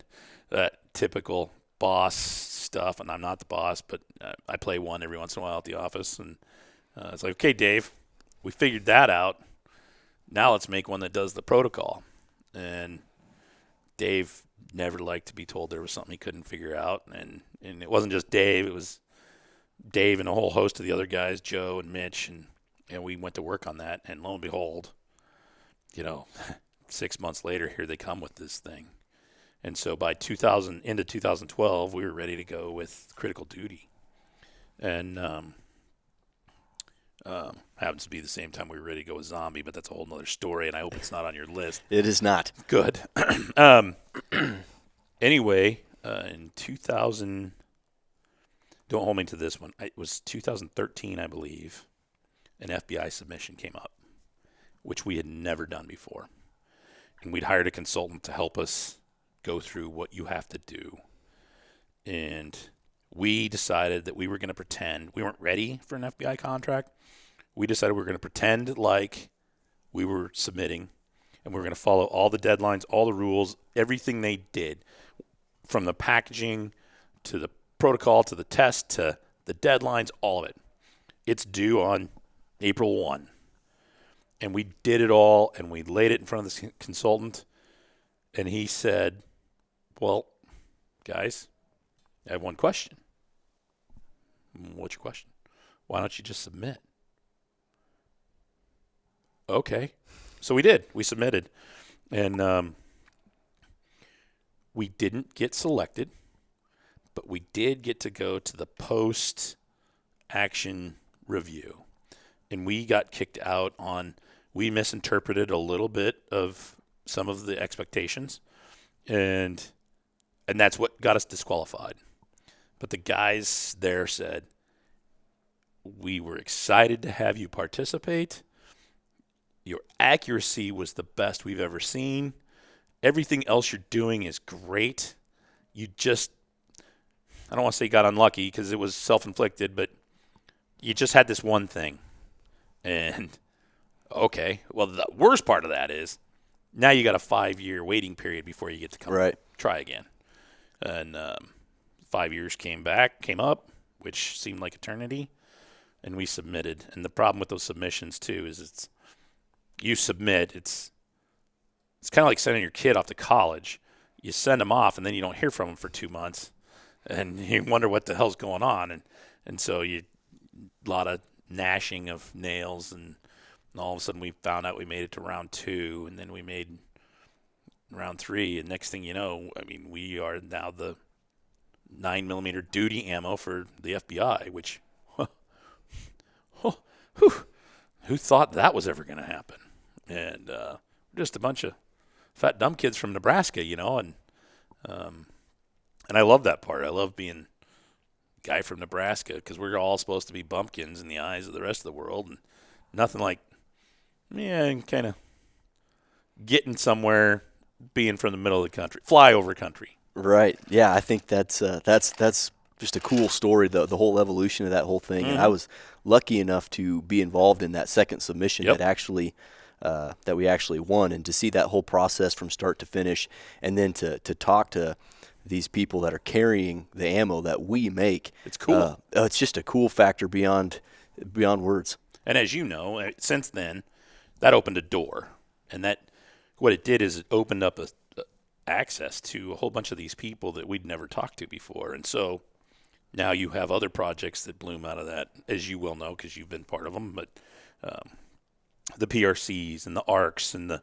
that typical boss stuff, and I'm not the boss, but I play one every once in a while at the office, and it's like, okay, Dave, we figured that out. Now let's make one that does the protocol. And Dave never liked to be told there was something he couldn't figure out, and it wasn't just Dave, it was Dave and a whole host of the other guys, Joe and Mitch, and we went to work on that, and lo and behold, 6 months later, here they come with this thing. And so by into 2012, we were ready to go with critical duty. And happens to be the same time we were ready to go with zombie, but that's a whole nother story, and I hope it's not on your list. It is not. Good. Anyway, in 2000, don't hold me to this one. It was 2013, I believe, an FBI submission came up, which we had never done before. And we'd hired a consultant to help us go through what you have to do. And we decided that we were going to pretend we weren't ready for an FBI contract. We decided we were going to pretend like we were submitting, and we were going to follow all the deadlines, all the rules, everything they did, from the packaging to the protocol to the test to the deadlines, all of it. It's due on April 1. And we did it all, and we laid it in front of the consultant, and he said, well, guys, I have one question. What's your question? Why don't you just submit? Okay. So we did. We submitted. And we didn't get selected, but we did get to go to the post-action review. And we got kicked out on, we misinterpreted a little bit of some of the expectations. And that's what got us disqualified. But the guys there said, we were excited to have you participate. Your accuracy was the best we've ever seen. Everything else you're doing is great. You just, I don't want to say you got unlucky because it was self-inflicted, but you just had this one thing. And, okay, well, the worst part of that is now you got a 5-year waiting period before you get to come try again. And 5 years came up. which seemed like eternity, and we submitted. And the problem with those submissions too is you submit. It's kind of like sending your kid off to college. You send them off, and then you don't hear from them for 2 months, and you wonder what the hell's going on. And so a lot of gnashing of nails, and all of a sudden we found out we made it to round 2, and then we made round 3, and next thing you know, I mean, we are now the 9mm duty ammo for the FBI, which who thought that was ever going to happen? And just a bunch of fat dumb kids from Nebraska, and I love that part. I love being a guy from Nebraska because we're all supposed to be bumpkins in the eyes of the rest of the world, and nothing like kind of getting somewhere, being from the middle of the country, flyover country. Right. Yeah, I think that's just a cool story, the whole evolution of that whole thing. And I was lucky enough to be involved in that second submission that we actually won, and to see that whole process from start to finish, and then to talk to these people that are carrying the ammo that we make. It's cool. It's just a cool factor beyond words. And as you know, since then, that opened a door, and that what it did is it opened up access to a whole bunch of these people that we'd never talked to before. And so now you have other projects that bloom out of that, as you will know because you've been part of them. But the PRCs and the ARCs and the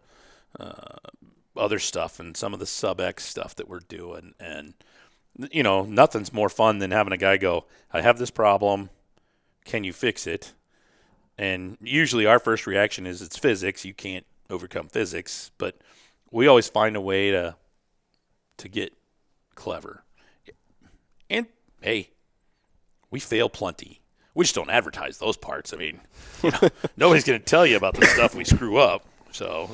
other stuff and some of the sub-X stuff that we're doing. And, nothing's more fun than having a guy go, I have this problem. Can you fix it? And usually our first reaction is it's physics. You can't overcome physics. But we always find a way to get clever. And, hey, we fail plenty. We just don't advertise those parts. I mean, nobody's going to tell you about the stuff we screw up. So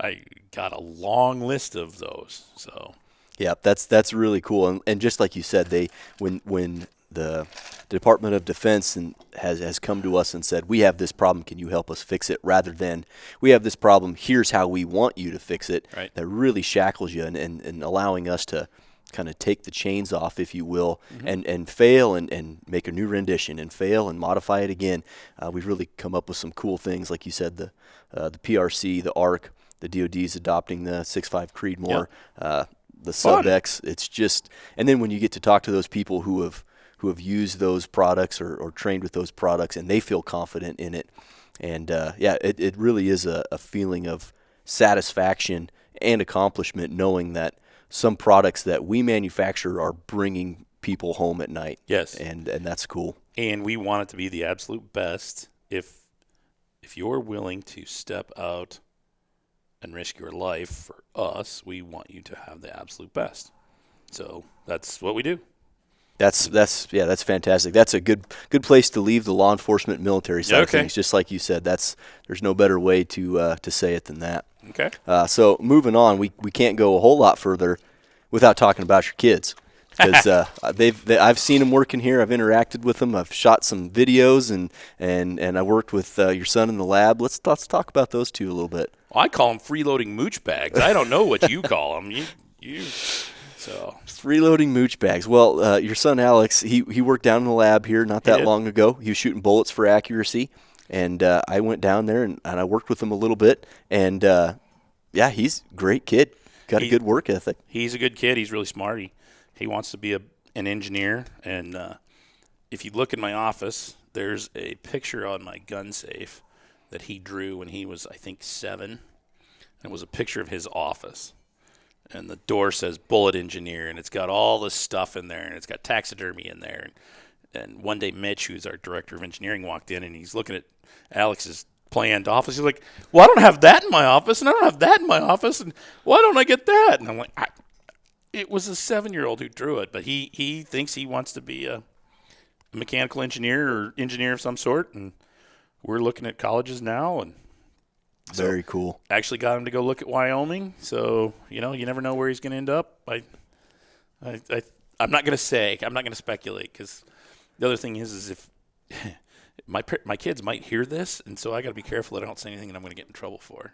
I got a long list of those. So yeah, that's really cool. And just like you said, when the Department of Defense has come to us and said, we have this problem, can you help us fix it, rather than we have this problem, here's how we want you to fix it. Right. That really shackles you and allowing us to kind of take the chains off, if you will, and fail and make a new rendition and fail and modify it again. We've really come up with some cool things, like you said, the PRC, the ARC, the DoD's adopting the 6.5 Creedmoor, the Sub-X. It's just, and then when you get to talk to those people who have used those products or trained with those products, and they feel confident in it. And, it really is a feeling of satisfaction and accomplishment knowing that some products that we manufacture are bringing people home at night. Yes. And that's cool. And we want it to be the absolute best. If you're willing to step out and risk your life for us, we want you to have the absolute best. So that's what we do. That's fantastic. That's a good place to leave the law enforcement military side of things. Just like you said, there's no better way to say it than that. Okay. So moving on, we can't go a whole lot further without talking about your kids, because I've seen them working here. I've interacted with them. I've shot some videos and I worked with your son in the lab. Let's talk about those two a little bit. Well, I call them freeloading mooch bags. I don't know what you call them. So freeloading mooch bags. Well, your son Alex, he worked down in the lab here not that long ago. He was shooting bullets for accuracy, and I went down there and I worked with him a little bit. And he's a great kid. Got a good work ethic. He's a good kid. He's really smart. He wants to be an engineer. And if you look in my office, there's a picture on my gun safe that he drew when he was, I think, 7. And it was a picture of his office. And the door says bullet engineer, and it's got all this stuff in there, and it's got taxidermy in there. And one day Mitch, who's our director of engineering, walked in, and he's looking at Alex's planned office. He's like, well, I don't have that in my office, and I don't have that in my office, and why don't I get that? And I'm like, it was a 7-year-old who drew it, but he thinks he wants to be a mechanical engineer or engineer of some sort, and we're looking at colleges now, and very cool. Actually got him to go look at Wyoming, so you never know where he's going to end up. I'm not going to say, I'm not going to speculate, because the other thing is if my kids might hear this, and so I got to be careful that I don't say anything that I'm going to get in trouble for.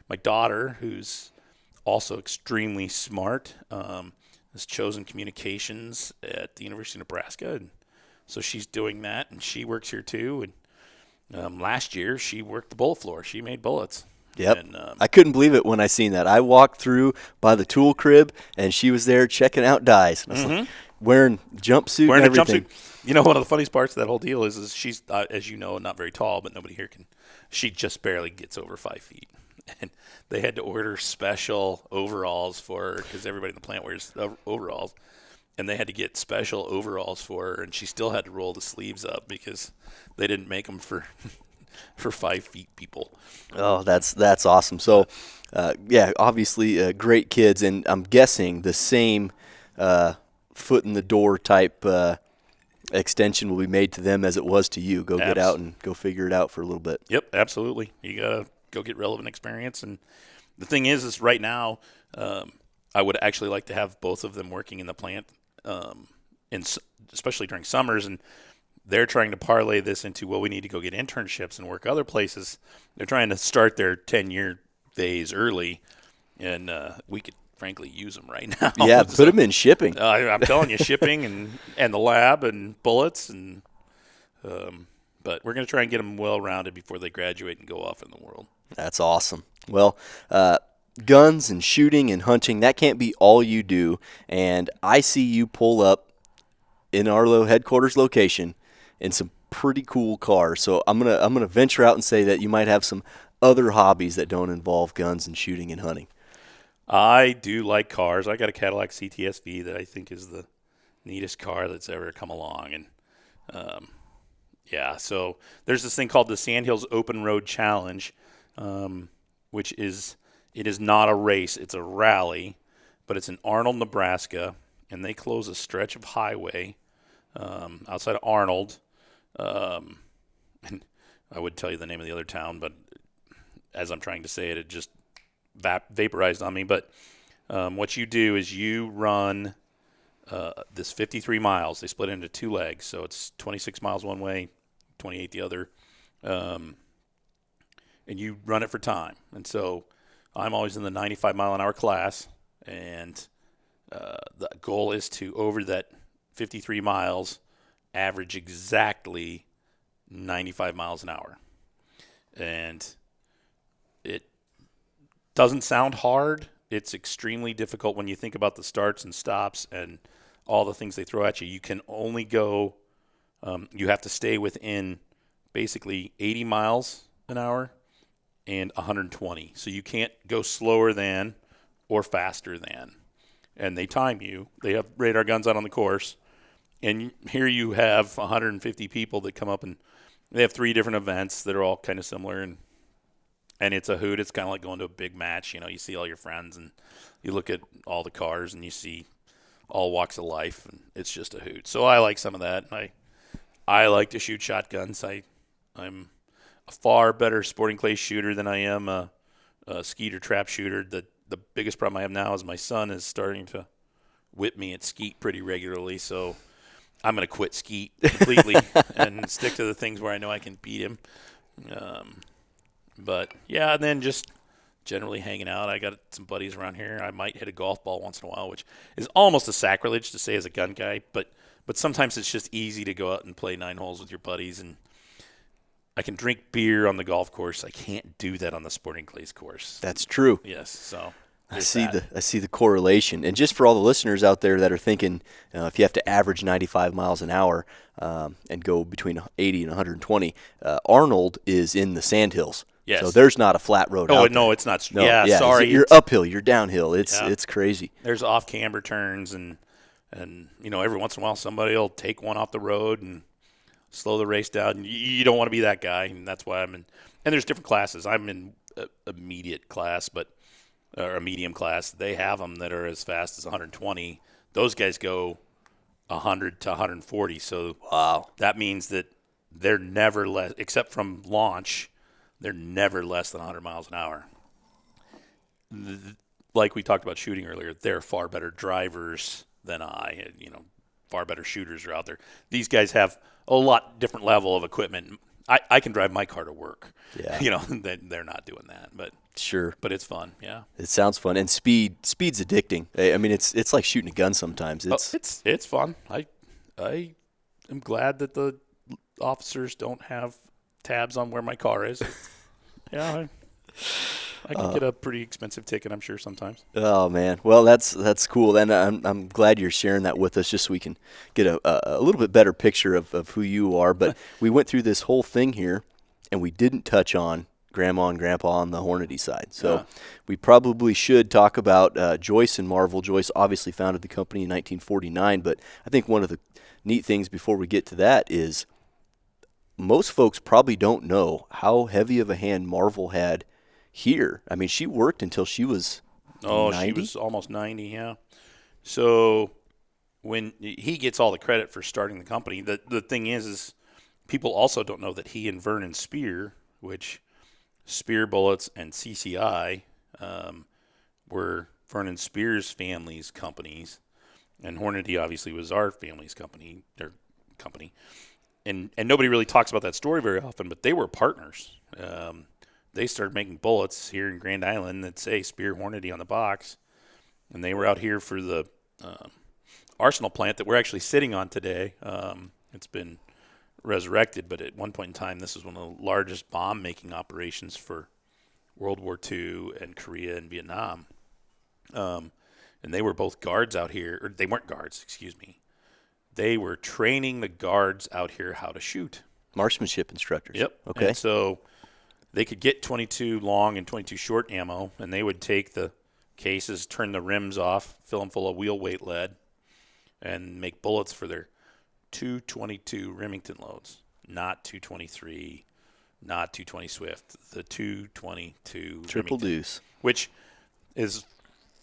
My daughter, who's also extremely smart, has chosen communications at the University of Nebraska, and So she's doing that, and she works here too. And last year, she worked the bullet floor. She made bullets. Yep. And, I couldn't believe it when I seen that. I walked through by the tool crib, and she was there checking out dies. And I was like, wearing jumpsuit and everything. You know, one of the funniest parts of that whole deal is she's, as you know, not very tall, but nobody here can. She just barely gets over 5 feet. And they had to order special overalls for her because everybody in the plant wears overalls. And they had to get special overalls for her, and she still had to roll the sleeves up because they didn't make them for 5 feet people. Oh, that's awesome. So, yeah, obviously great kids, and I'm guessing the same foot in the door type extension will be made to them as it was to you. Go get out and go figure it out for a little bit. Yep, absolutely. You got to go get relevant experience. And the thing is right now, I would actually like to have both of them working in the plant, especially during summers. And they're trying to parlay this into, well, we need to go get internships and work other places. They're trying to start their 10-year phase early, and we could frankly use them right now. Yeah, put them in shipping. I'm telling you, shipping and the lab and bullets. And but we're going to try and get them well-rounded before they graduate and go off in the world. That's awesome. Well, guns and shooting and hunting, that can't be all you do. And I see you pull up in our headquarters location in some pretty cool cars. So I'm gonna venture out and say that you might have some other hobbies that don't involve guns and shooting and hunting. I do like cars. I got a Cadillac CTSV that I think is the neatest car that's ever come along. And yeah, so there's this thing called the Sandhills Open Road Challenge, which is not a race. It's a rally, but it's in Arnold, Nebraska, and they close a stretch of highway outside of Arnold. And I would tell you the name of the other town, but as I'm trying to say it, it just vaporized on me. But what you do is you run this 53 miles. They split it into 2 legs, so it's 26 miles one way, 28 the other, and you run it for time. And so I'm always in the 95 mile an hour class, and the goal is to, over that 53 miles, average exactly 95 miles an hour. And it doesn't sound hard. It's extremely difficult when you think about the starts and stops and all the things they throw at you. You can only go, you have to stay within basically 80 miles an hour and 120. So you can't go slower than or faster than. And they time you. They have radar guns out on the course. And here you have 150 people that come up, and they have 3 different events that are all kind of similar. And it's a hoot. It's kind of like going to a big match. You know, you see all your friends, and you look at all the cars, and you see all walks of life, and it's just a hoot. So I like some of that. I like to shoot shotguns. I'm a far better sporting clay shooter than I am a skeet or trap shooter. The biggest problem I have now is my son is starting to whip me at skeet pretty regularly, so I'm going to quit skeet completely and stick to the things where I know I can beat him. But, yeah, and then just generally hanging out. I got some buddies around here. I might hit a golf ball once in a while, which is almost a sacrilege to say as a gun guy, but sometimes it's just easy to go out and play 9 holes with your buddies. And I can drink beer on the golf course. I can't do that on the sporting clays course. That's true. Yes, so I see the correlation. And just for all the listeners out there that are thinking, if you have to average 95 miles an hour and go between 80 and 120, Arnold is in the Sandhills. Yes. So there's not a flat road out there. No, it's not. No, yeah, sorry. You're uphill. You're downhill. It's crazy. There's off-camber turns, and you know, every once in a while somebody will take one off the road and slow the race down. You don't want to be that guy, and that's why I'm in. And there's different classes. I'm in a immediate class, or a medium class. They have them that are as fast as 120. Those guys go 100 to 140. So wow, that means that they're never less, except from launch, they're never less than 100 miles an hour. Like we talked about shooting earlier, they're far better drivers than I. You know, far better shooters are out there. These guys have a lot different level of equipment. I can drive my car to work. Yeah. You know, they're not doing that, but sure. But it's fun. Yeah. It sounds fun, and speed's addicting. I mean, it's like shooting a gun sometimes. It's fun. I am glad that the officers don't have tabs on where my car is. Yeah, I can get a pretty expensive ticket, I'm sure, sometimes. Oh man, well that's cool. And I'm glad you're sharing that with us, just so we can get a little bit better picture of who you are. But we went through this whole thing here, and we didn't touch on Grandma and Grandpa on the Hornady side. So we probably should talk about Joyce and Marvel. Joyce obviously founded the company in 1949, but I think one of the neat things before we get to that is most folks probably don't know how heavy of a hand Marvel had here. I mean, she worked until she was 90? She was almost 90, yeah. So when he gets all the credit for starting the company, the thing is people also don't know that he and Vernon Spear, which Spear Bullets and CCI were Vernon Spear's family's companies, and Hornady obviously was our family's company, their company. And nobody really talks about that story very often, but they were partners. They started making bullets here in Grand Island that say Spear Hornady on the box, and they were out here for the arsenal plant that we're actually sitting on today. It's been resurrected, but at one point in time, this was one of the largest bomb-making operations for World War II and Korea and Vietnam. And they were both guards out here, or they weren't guards, excuse me. They were training the guards out here how to shoot. Marksmanship instructors. Yep. Okay. And so they could get 22 long and 22 short ammo, and they would take the cases, turn the rims off, fill them full of wheel weight lead, and make bullets for their 222 Remington loads, not 223, not 220 Swift, the 222 Triple Remington, deuce. which is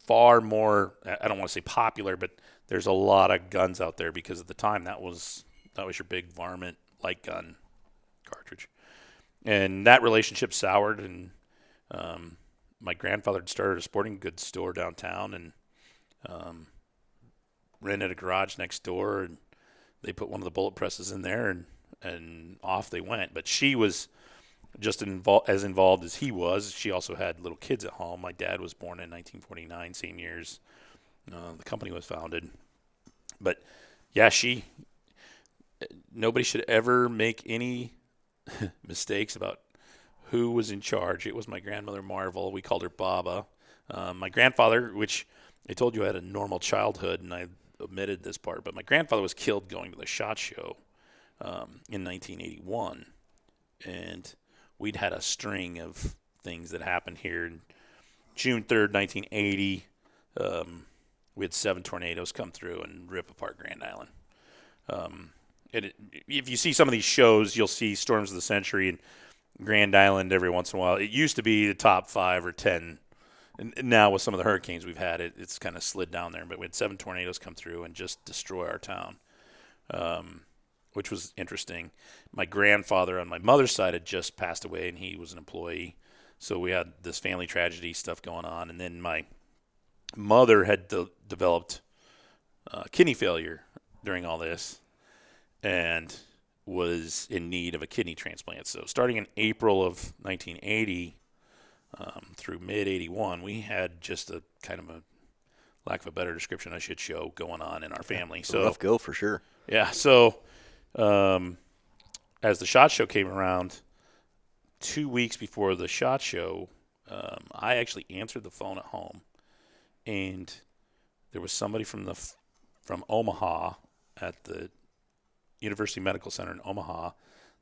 far more, I don't want to say popular, but there's a lot of guns out there because at the time that was your big varmint light gun cartridge. And that relationship soured, and my grandfather had started a sporting goods store downtown and rented a garage next door, and they put one of the bullet presses in there, and off they went. But she was just as involved as he was. She also had little kids at home. My dad was born in 1949, same years the company was founded. But yeah, nobody should ever make any mistakes about who was in charge. It was my grandmother Marvel. We called her Baba. My grandfather, which I told you I had a normal childhood, and I omitted this part, but my grandfather was killed going to the SHOT Show in 1981, and we'd had a string of things that happened here. June 3rd, 1980, we had 7 tornadoes come through and rip apart Grand Island. If you see some of these shows, you'll see Storms of the Century and Grand Island every once in a while. It used to be the top 5 or 10. And now with some of the hurricanes we've had, it's kind of slid down there. But we had 7 tornadoes come through and just destroy our town, which was interesting. My grandfather on my mother's side had just passed away, and he was an employee. So we had this family tragedy stuff going on. And then my mother had developed kidney failure during all this and was in need of a kidney transplant. So starting in April of 1980 through mid-81, we had just a kind of a, lack of a better description, a shit show going on in our family. So rough go for sure. Yeah, so as the SHOT Show came around, 2 weeks before the SHOT Show, I actually answered the phone at home, and there was somebody from Omaha at the University Medical Center in Omaha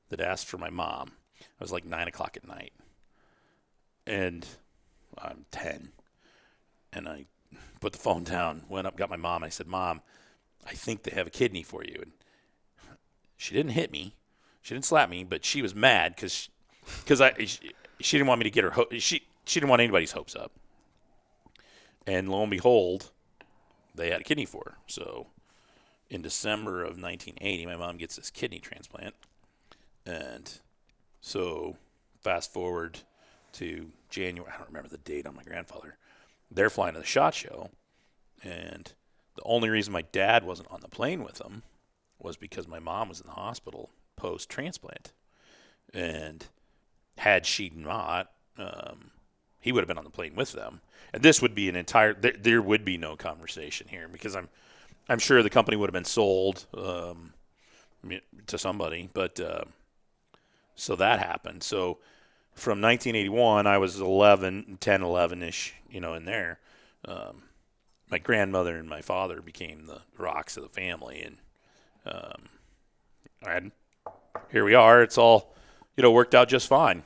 that asked for my mom. It was like 9 o'clock at night, and I'm 10, and I put the phone down, went up, got my mom. I said, "Mom, I think they have a kidney for you." And she didn't hit me, she didn't slap me, but she was mad because she didn't want me to get her she didn't want anybody's hopes up. And lo and behold, they had a kidney for her. So in December of 1980, my mom gets this kidney transplant. And so fast forward to January, I don't remember the date on my grandfather. They're flying to the SHOT Show. And the only reason my dad wasn't on the plane with them was because my mom was in the hospital post-transplant. And had she not, he would have been on the plane with them. And this would be an entire, there would be no conversation here because I'm sure the company would have been sold. to somebody. But so that happened. So from 1981, I was 10, 11-ish, in there. My grandmother and my father became the rocks of the family, and here we are. It's all, worked out just fine.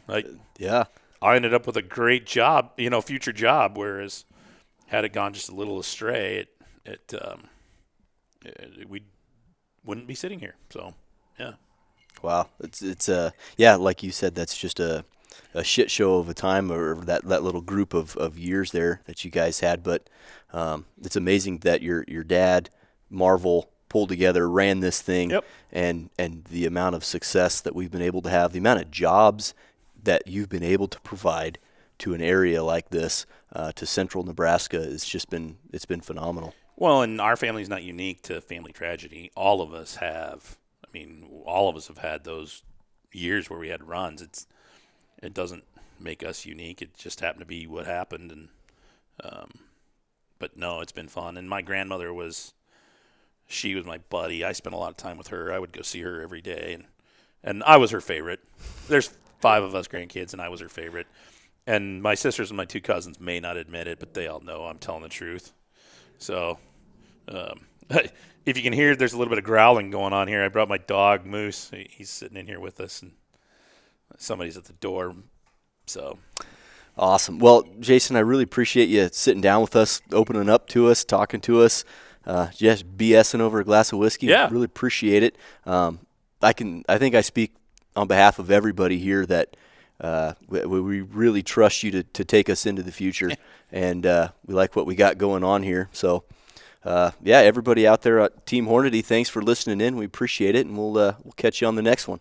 Yeah. I ended up with a great job, future job, whereas had it gone just a little astray, we wouldn't be sitting here. So, yeah. Wow. It's like you said, that's just a shit show of a time, or that little group of years there that you guys had. But it's amazing that your dad, Marvel, pulled together, ran this thing, Yep. and the amount of success that we've been able to have, the amount of jobs that you've been able to provide to an area like this, to central Nebraska, it's been phenomenal. Well, and our family's not unique to family tragedy. All of us have. All of us have had those years where we had runs. It doesn't make us unique. It just happened to be what happened. And but no, it's been fun. And my grandmother she was my buddy. I spent a lot of time with her. I would go see her every day, and I was her favorite. There's 5 of us grandkids, and I was her favorite. And my sisters and my 2 cousins may not admit it, but they all know I'm telling the truth. So, if you can hear, there's a little bit of growling going on here. I brought my dog, Moose. He's sitting in here with us, and somebody's at the door. So awesome. Well, Jason, I really appreciate you sitting down with us, opening up to us, talking to us, just BSing over a glass of whiskey. Yeah. Really appreciate it. I think I speak on behalf of everybody here that we really trust you to take us into the future, and we like what we got going on here. So, everybody out there at Team Hornady, thanks for listening in. We appreciate it, and we'll catch you on the next one.